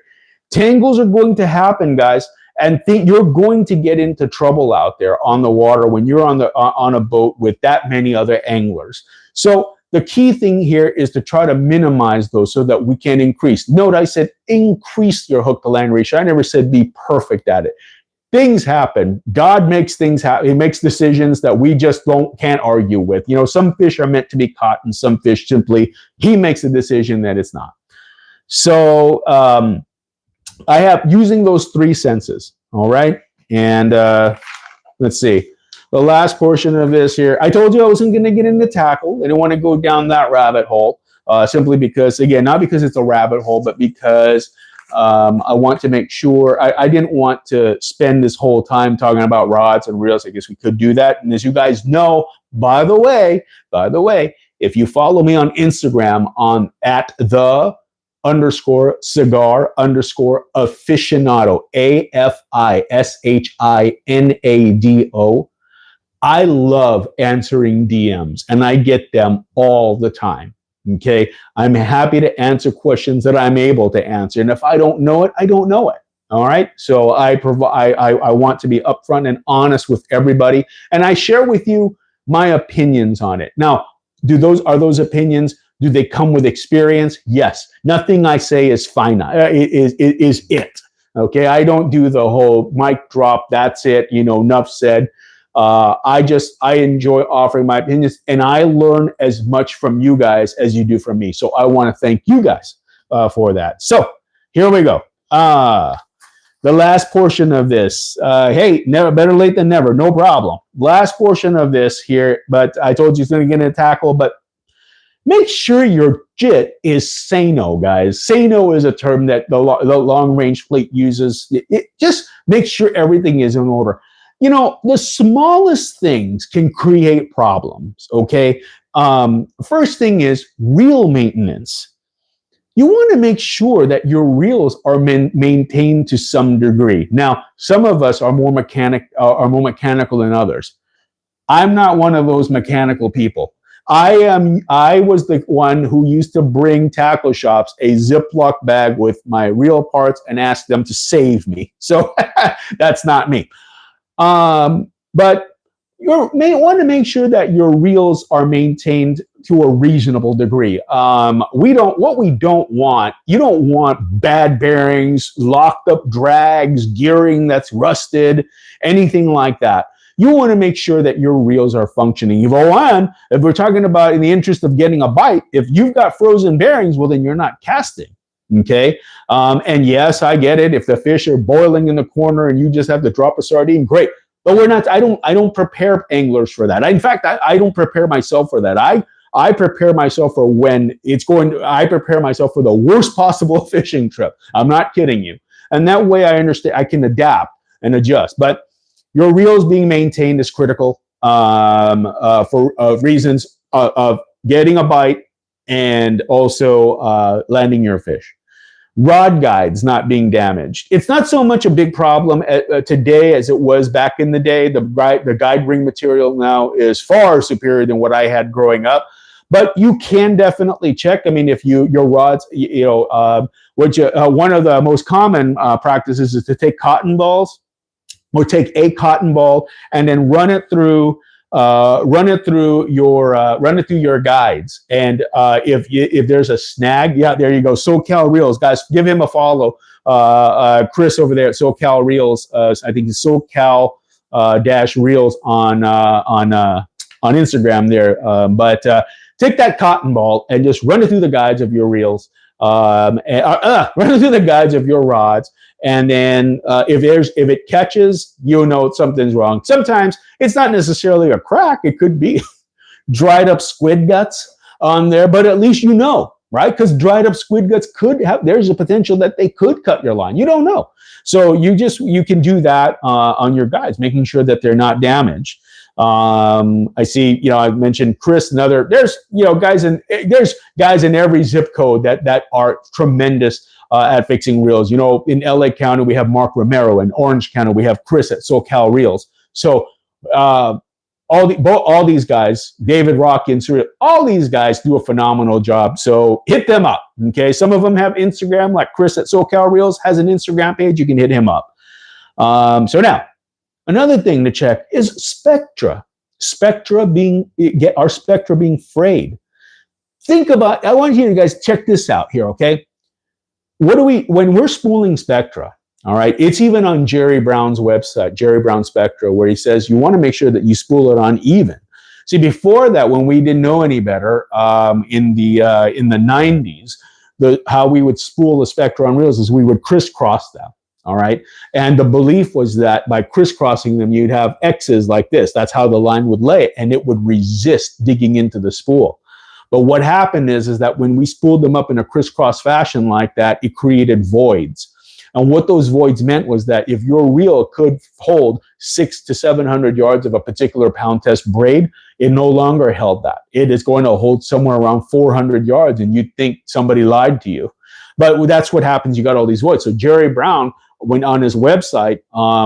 Tangles are going to happen, guys. And you're going to get into trouble out there on the water when you're on a boat with that many other anglers. So the key thing here is to try to minimize those so that we can increase. Note I said increase your hook to land ratio. I never said be perfect at it. Things happen. God makes things happen. He makes decisions that we just can't argue with. You know, some fish are meant to be caught and some fish simply, he makes a decision that it's not. So, I have using those 3 senses, all right? And let's see. The last portion of this here, I told you I wasn't going to get into tackle. I didn't want to go down that rabbit hole, simply because, again, not because it's a rabbit hole, but because I want to make sure, I didn't want to spend this whole time talking about rods and reels. I guess we could do that. And as you guys know, by the way, if you follow me on Instagram on @the_cigar_aficionado, AFISHINADO. I love answering DMs and I get them all the time. Okay. I'm happy to answer questions that I'm able to answer. And if I don't know it, I don't know it. All right. So I want to be upfront and honest with everybody. And I share with you my opinions on it. Now, are those opinions, do they come with experience? Yes. Nothing I say is finite. Is it. Okay. I don't do the whole mic drop. That's it. You know, enough said. I enjoy offering my opinions, and I learn as much from you guys as you do from me. So I want to thank you guys for that. So here we go. The last portion of this. Hey, never better late than never. No problem. Last portion of this here, but I told you it's going to get into tackle, but make sure your jit is sano, guys. Sano is a term that the long-range fleet uses. It just make sure everything is in order. the smallest things can create problems. Okay. First thing is reel maintenance. You want to make sure that your reels are maintained to some degree. Now, some of us are more mechanical than others. I'm not one of those mechanical people. I was the one who used to bring tackle shops a Ziploc bag with my reel parts and ask them to save me. So that's not me. But you may want to make sure that your reels are maintained to a reasonable degree. What we don't want, you don't want bad bearings, locked up drags, gearing that's rusted, anything like that. You want to make sure that your reels are functioning. If we're talking about in the interest of getting a bite, if you've got frozen bearings, well, then you're not casting. Okay. And yes, I get it. If the fish are boiling in the corner and you just have to drop a sardine, great. But we're not, I don't prepare anglers for that. In fact, I don't prepare myself for that. I prepare myself for when I prepare myself for the worst possible fishing trip. I'm not kidding you. And that way I understand, I can adapt and adjust. But your reels being maintained is critical for reasons of getting a bite and also landing your fish. Rod guides not being damaged. It's not so much a big problem today as it was back in the day. The guide ring material now is far superior than what I had growing up. But you can definitely check. I mean, if your rods, one of the most common practices is to take cotton balls, or take a cotton ball and then run it through your guides. And if there's a snag, yeah, there you go. SoCal Reels, guys, give him a follow. Chris over there at SoCal Reels. I think it's SoCal dash Reels on Instagram there. But take that cotton ball and just run it through the guides of your reels. Run it through the guides of your rods. And then if it catches, something's wrong. Sometimes it's not necessarily a crack. It could be dried up squid guts on there, but at least right? Because dried up squid guts there's a potential that they could cut your line. You don't know. So you can do that on your guides, making sure that they're not damaged. I see, I mentioned Chris, there's guys in every zip code that are tremendous at fixing reels. In LA County, we have Mark Romero. In Orange County, we have Chris at SoCal Reels. So all these guys, David Rocky and Surya, all these guys do a phenomenal job. So hit them up. Okay. Some of them have Instagram, like Chris at SoCal Reels has an Instagram page. You can hit him up. So now, another thing to check is spectra. Our spectra being frayed. I want you guys check this out here, okay? When we're spooling spectra, all right, it's even on Jerry Brown's website, Jerry Brown Spectra, where he says you want to make sure that you spool it on even. See, before that, when we didn't know any better, in the 90s, how we would spool the spectra on reels is we would crisscross them. All right. And the belief was that by crisscrossing them, you'd have X's like this. That's how the line would lay, and it would resist digging into the spool. But what happened is that when we spooled them up in a crisscross fashion like that, it created voids. And what those voids meant was that if your reel could hold 600 to 700 yards of a particular pound test braid, it no longer held that. It is going to hold somewhere around 400 yards, and you'd think somebody lied to you. But that's what happens. You got all these voids. So Jerry Brown went on his website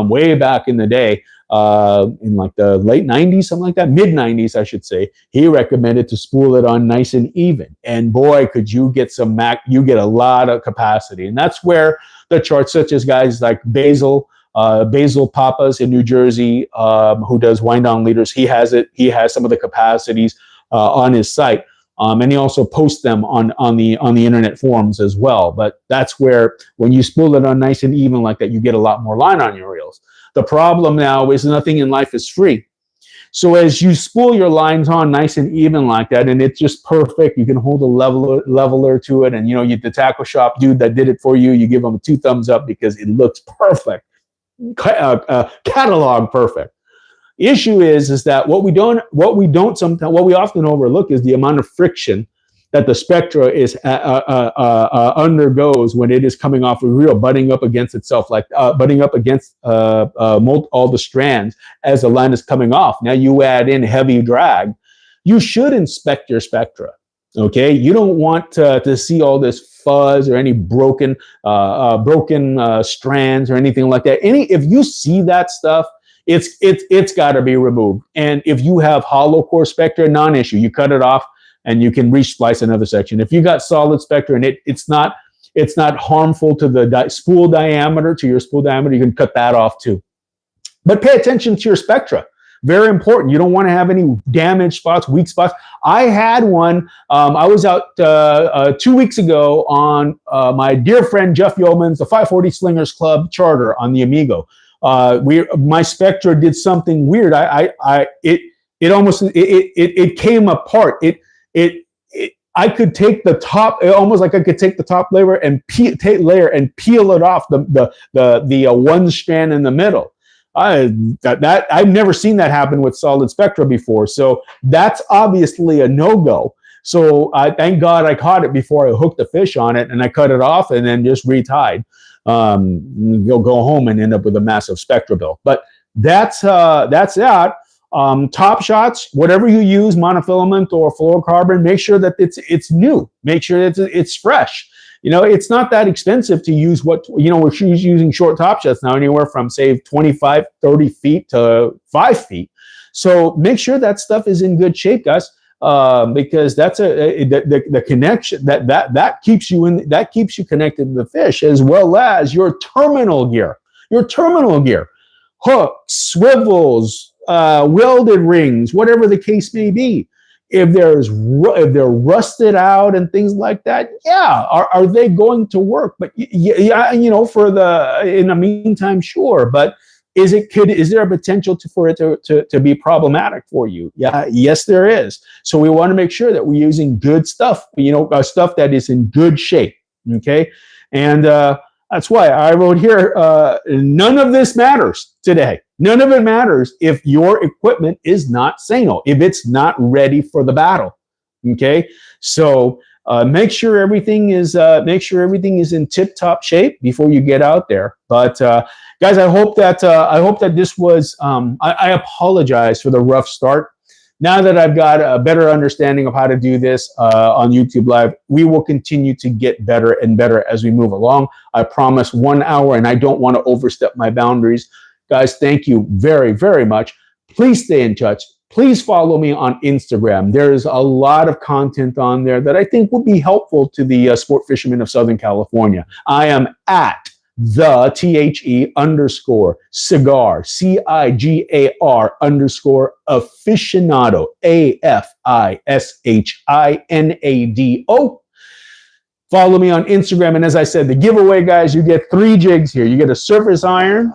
way back in the day, in like the late 90s, something like that, mid 90s, I should say. He recommended to spool it on nice and even. And boy, could you get you get a lot of capacity. And that's where the charts, such as guys like Basil Papas in New Jersey, who does wind down leaders, he has some of the capacities on his site. And he also posts them on the internet forums as well. But that's where, when you spool it on nice and even like that, you get a lot more line on your reels. The problem now is nothing in life is free. So as you spool your lines on nice and even like that, and it's just perfect, you can hold a leveler to it, and the tackle shop dude that did it for you, you give them 2 thumbs up because it looks perfect, catalog perfect. The issue is that what we often overlook is the amount of friction that the spectra is undergoes when it is coming off a reel, butting up against itself, like butting up against all the strands as the line is coming off. Now you add in heavy drag. You should inspect your spectra. Okay, you don't want to see all this fuzz or any broken strands or anything like that. If you see that stuff, it's got to be removed. And if you have hollow core spectra, non-issue. You cut it off and you can re-splice another section. If you got solid spectra and it's not harmful to the spool diameter, to your spool diameter, you can cut that off too. But pay attention to your spectra. Very important. You don't want to have any damaged spots, weak spots. I had one. I was out 2 weeks ago on my dear friend Jeff Yeoman's the 540 Slingers Club charter on the Amigo. My spectra did something weird. It came apart. I could take the top, almost like I could take the top layer and peel it off the one strand in the middle. I've never seen that happen with solid spectra before. So that's obviously a no-go. So thank God I caught it before I hooked the fish on it, and I cut it off and then just retied. You'll go home and end up with a massive spectra bill. But that's that. Top shots, whatever you use, monofilament or fluorocarbon, make sure that it's new. Make sure that it's fresh. It's not that expensive to use we're using short top shots now, anywhere from say 25, 30 feet to 5 feet. So make sure that stuff is in good shape, guys, because that's the connection that keeps you connected to the fish, as well as your terminal gear, hooks, swivels, welded rings, whatever the case may be. If they're rusted out and things like that, are they going to work? But in the meantime, sure. But is there a potential for it to be problematic for you? Yeah, yes, there is. So we want to make sure that we're using good stuff, stuff that is in good shape. Okay, and that's why I wrote here, none of this matters today. None of it matters if your equipment is not sano, if it's not ready for the battle. Okay, so make sure everything is in tip-top shape before you get out there. But guys, I hope that this was. I apologize for the rough start. Now that I've got a better understanding of how to do this on YouTube Live, we will continue to get better and better as we move along. I promise 1 hour, and I don't want to overstep my boundaries. Guys, thank you very, very much. Please stay in touch. Please follow me on Instagram. There's a lot of content on there that I think will be helpful to the sport fishermen of Southern California. I am at the _cigar, CIGAR _aficionado, AFISHINADO. Follow me on Instagram. And as I said, the giveaway, guys, you get 3 jigs here. You get a surface iron,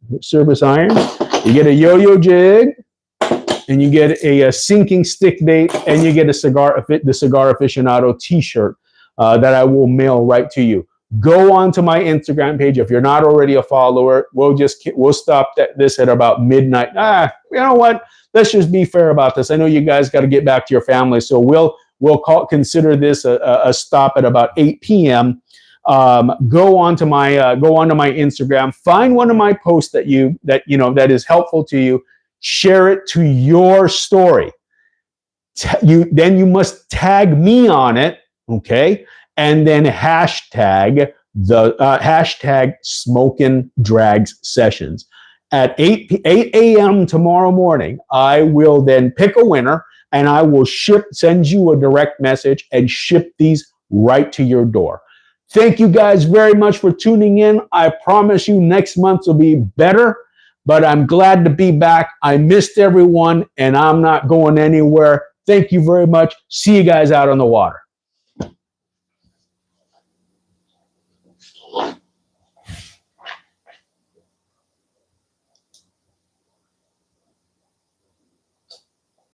you get a yo-yo jig, and you get a sinking stick bait, and you get the Cigar Aficionado t-shirt that I will mail right to you. Go on to my Instagram page. If you're not already a follower, we'll stop this at about midnight. You know what? Let's just be fair about this. I know you guys got to get back to your family, so we'll consider this a stop at about 8 p.m. Go on to my Instagram. Find one of my posts that is helpful to you. Share it to your story. Then you tag me on it, okay? And then hashtag Smokin' Drags Sessions. At 8 a.m. tomorrow morning, I will then pick a winner, and I will send you a direct message and ship these right to your door. Thank you guys very much for tuning in. I promise you next month will be better, but I'm glad to be back. I missed everyone, and I'm not going anywhere. Thank you very much. See you guys out on the water.